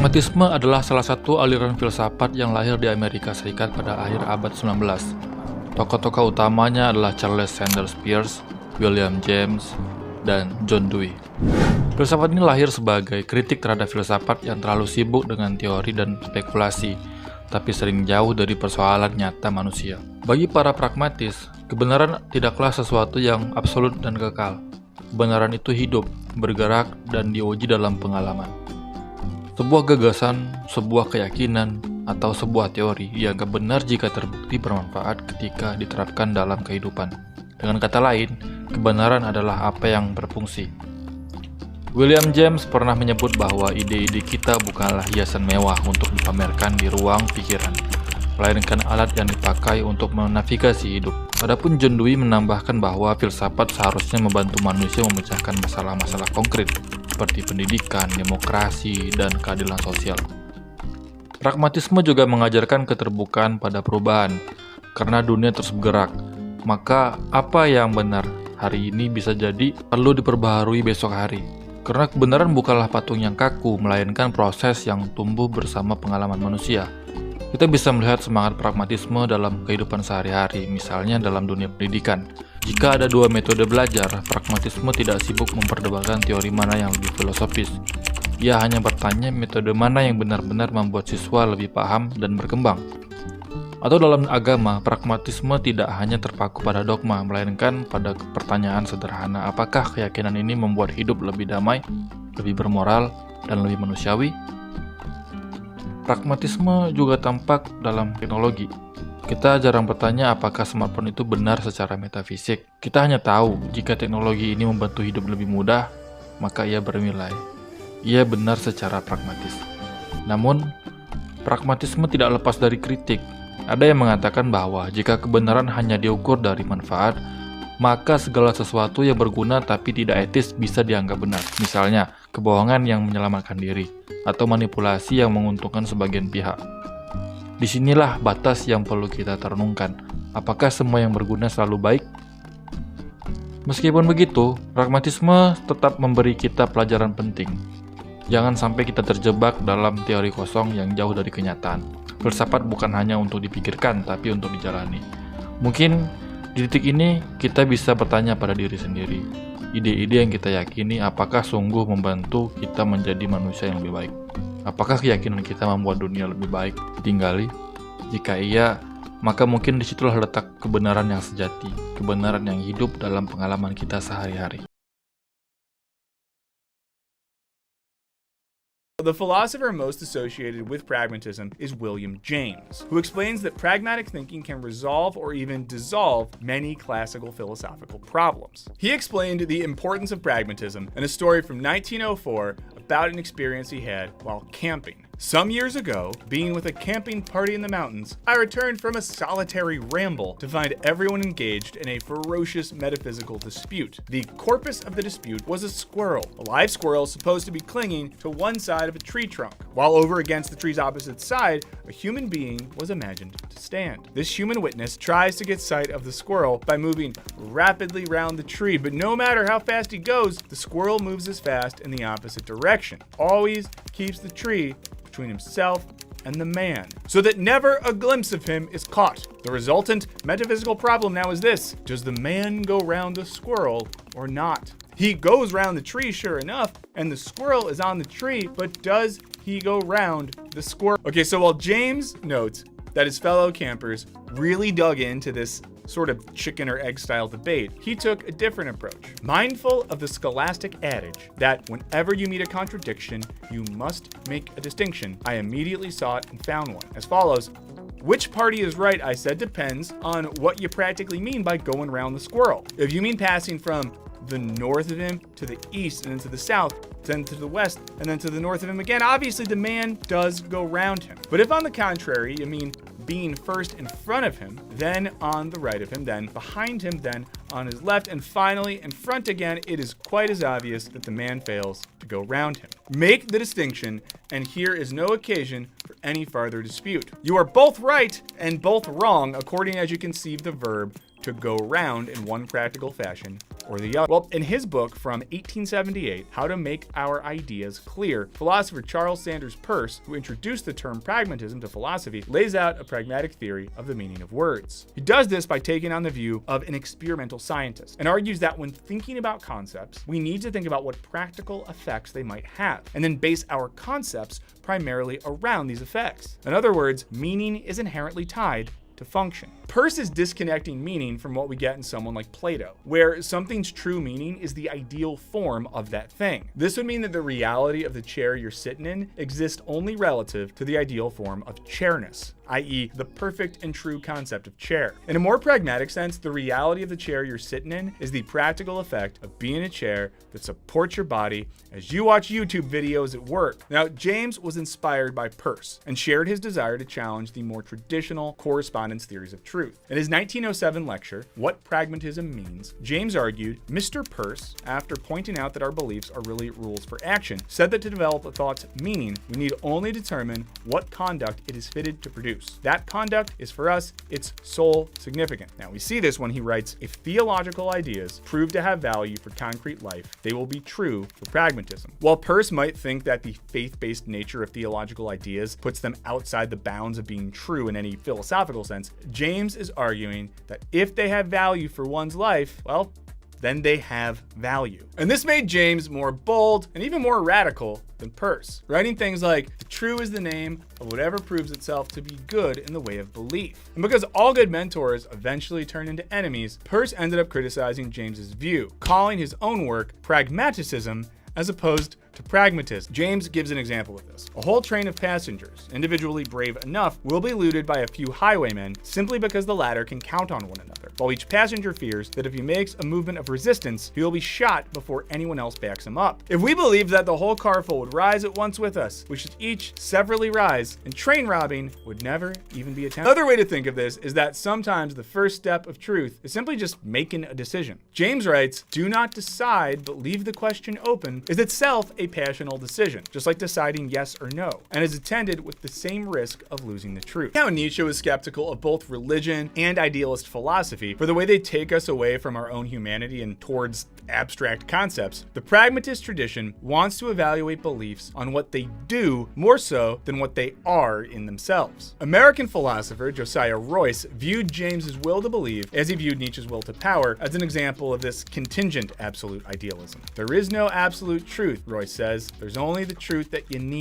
Pragmatisme adalah salah satu aliran filsafat yang lahir di Amerika Serikat pada akhir abad 19. Tokoh-tokoh utamanya adalah Charles Sanders Peirce, William James, dan John Dewey. Filsafat ini lahir sebagai kritik terhadap filsafat yang terlalu sibuk dengan teori dan spekulasi, tapi sering jauh dari persoalan nyata manusia. Bagi para pragmatis, kebenaran tidaklah sesuatu yang absolut dan kekal. Kebenaran itu hidup, bergerak, dan diuji dalam pengalaman. Sebuah gagasan, sebuah keyakinan, atau sebuah teori dianggap benar jika terbukti bermanfaat ketika diterapkan dalam kehidupan. Dengan kata lain, kebenaran adalah apa yang berfungsi. William James pernah menyebut bahwa ide-ide kita bukanlah hiasan mewah untuk dipamerkan di ruang pikiran, melainkan alat yang dipakai untuk menavigasi hidup. Adapun John Dewey menambahkan bahwa filsafat seharusnya membantu manusia memecahkan masalah-masalah konkret seperti pendidikan, demokrasi, dan keadilan sosial. Pragmatisme juga mengajarkan keterbukaan pada perubahan, karena dunia terus bergerak. Maka apa yang benar hari ini bisa jadi perlu diperbaharui besok hari. Karena kebenaran bukanlah patung yang kaku, melainkan proses yang tumbuh bersama pengalaman manusia. Kita bisa melihat semangat pragmatisme dalam kehidupan sehari-hari, misalnya dalam dunia pendidikan. Jika ada dua metode belajar, pragmatisme tidak sibuk memperdebatkan teori mana yang lebih filosofis. Ia hanya bertanya metode mana yang benar-benar membuat siswa lebih paham dan berkembang. Atau dalam agama, pragmatisme tidak hanya terpaku pada dogma, melainkan pada pertanyaan sederhana, apakah keyakinan ini membuat hidup lebih damai, lebih bermoral, dan lebih manusiawi? Pragmatisme juga tampak dalam teknologi. Kita jarang bertanya apakah smartphone itu benar secara metafisik. Kita hanya tahu jika teknologi ini membantu hidup lebih mudah, maka ia bernilai. Ia benar secara pragmatis. Namun, pragmatisme tidak lepas dari kritik. Ada yang mengatakan bahwa jika kebenaran hanya diukur dari manfaat, maka segala sesuatu yang berguna tapi tidak etis bisa dianggap benar. Misalnya, kebohongan yang menyelamatkan diri, atau manipulasi yang menguntungkan sebagian pihak. Disinilah batas yang perlu kita renungkan. Apakah semua yang berguna selalu baik? Meskipun begitu, pragmatisme tetap memberi kita pelajaran penting. Jangan sampai kita terjebak dalam teori kosong yang jauh dari kenyataan. Filsafat bukan hanya untuk dipikirkan, tapi untuk dijalani. Mungkin di titik ini kita bisa bertanya pada diri sendiri. Ide-ide yang kita yakini apakah sungguh membantu kita menjadi manusia yang lebih baik? Apakah keyakinan kita membuat dunia lebih baik ditinggali? Jika iya, maka mungkin disitulah letak kebenaran yang sejati, kebenaran yang hidup dalam pengalaman kita sehari-hari. The philosopher most associated with pragmatism is William James, who explains that pragmatic thinking can resolve or even dissolve many classical philosophical problems. He explained the importance of pragmatism in a story from 1904 about an experience he had while camping. Some years ago, being with a camping party in the mountains, I returned from a solitary ramble to find everyone engaged in a ferocious metaphysical dispute. The corpus of the dispute was a squirrel, a live squirrel supposed to be clinging to one side of a tree trunk, while over against the tree's opposite side, a human being was imagined to stand. This human witness tries to get sight of the squirrel by moving rapidly round the tree, but no matter how fast he goes, the squirrel moves as fast in the opposite direction, always keeps the tree between himself and the man, so that never a glimpse of him is caught. The resultant metaphysical problem now is this: does the man go round the squirrel or not? He goes round the tree, sure enough, and the squirrel is on the tree, but does he go round the squirrel? Okay, so while James notes that his fellow campers really dug into this sort of chicken or egg style debate, he took a different approach. Mindful of the scholastic adage that whenever you meet a contradiction, you must make a distinction, I immediately sought and found one. As follows: which party is right, I said, depends on what you practically mean by going around the squirrel. If you mean passing from the north of him to the east and then to the south, then to the west, and then to the north of him again, obviously the man does go round him. But if on the contrary, you mean being first in front of him, then on the right of him, then behind him, then on his left, and finally in front again, it is quite as obvious that the man fails to go round him. Make the distinction, and here is no occasion for any farther dispute. You are both right and both wrong according as you conceive the verb to go round in one practical fashion or the other. Well, in his book from 1878, How to Make Our Ideas Clear, philosopher Charles Sanders Peirce, who introduced the term pragmatism to philosophy, lays out a pragmatic theory of the meaning of words. He does this by taking on the view of an experimental scientist and argues that when thinking about concepts, we need to think about what practical effects they might have, and then base our concepts primarily around these effects. In other words, meaning is inherently tied to function. Peirce is disconnecting meaning from what we get in someone like Plato, where something's true meaning is the ideal form of that thing. This would mean that the reality of the chair you're sitting in exists only relative to the ideal form of chairness, i.e. the perfect and true concept of chair. In a more pragmatic sense, the reality of the chair you're sitting in is the practical effect of being a chair that supports your body as you watch YouTube videos at work. Now, James was inspired by Peirce and shared his desire to challenge the more traditional correspondence theories of truth. In his 1907 lecture, What Pragmatism Means, James argued, Mr. Peirce, after pointing out that our beliefs are really rules for action, said that to develop a thought's meaning, we need only determine what conduct it is fitted to produce. That conduct is for us its sole significant. Now we see this when he writes, if theological ideas prove to have value for concrete life, they will be true for pragmatism. While Peirce might think that the faith-based nature of theological ideas puts them outside the bounds of being true in any philosophical sense, James is arguing that if they have value for one's life, well, then they have value. And this made James more bold and even more radical than Peirce, writing things like, the true is the name of whatever proves itself to be good in the way of belief. And because all good mentors eventually turn into enemies, Peirce ended up criticizing James's view, calling his own work Pragmatism as opposed to pragmatism. James gives an example of this. A whole train of passengers, individually brave enough, will be looted by a few highwaymen simply because the latter can count on one another, while each passenger fears that if he makes a movement of resistance, he will be shot before anyone else backs him up. If we believed that the whole carful would rise at once with us, we should each severally rise, and train robbing would never even be attempted. Another way to think of this is that sometimes the first step of truth is simply just making a decision. James writes, do not decide, but leave the question open, is itself a passional decision, just like deciding yes or no, and is attended with the same risk of losing the truth. Now, Nietzsche was skeptical of both religion and idealist philosophy for the way they take us away from our own humanity and towards abstract concepts. The pragmatist tradition wants to evaluate beliefs on what they do more so than what they are in themselves. American philosopher Josiah Royce viewed James's will to believe, as he viewed Nietzsche's will to power, as an example of this contingent absolute idealism. There is no absolute truth, Royce says. There's only the truth that you need.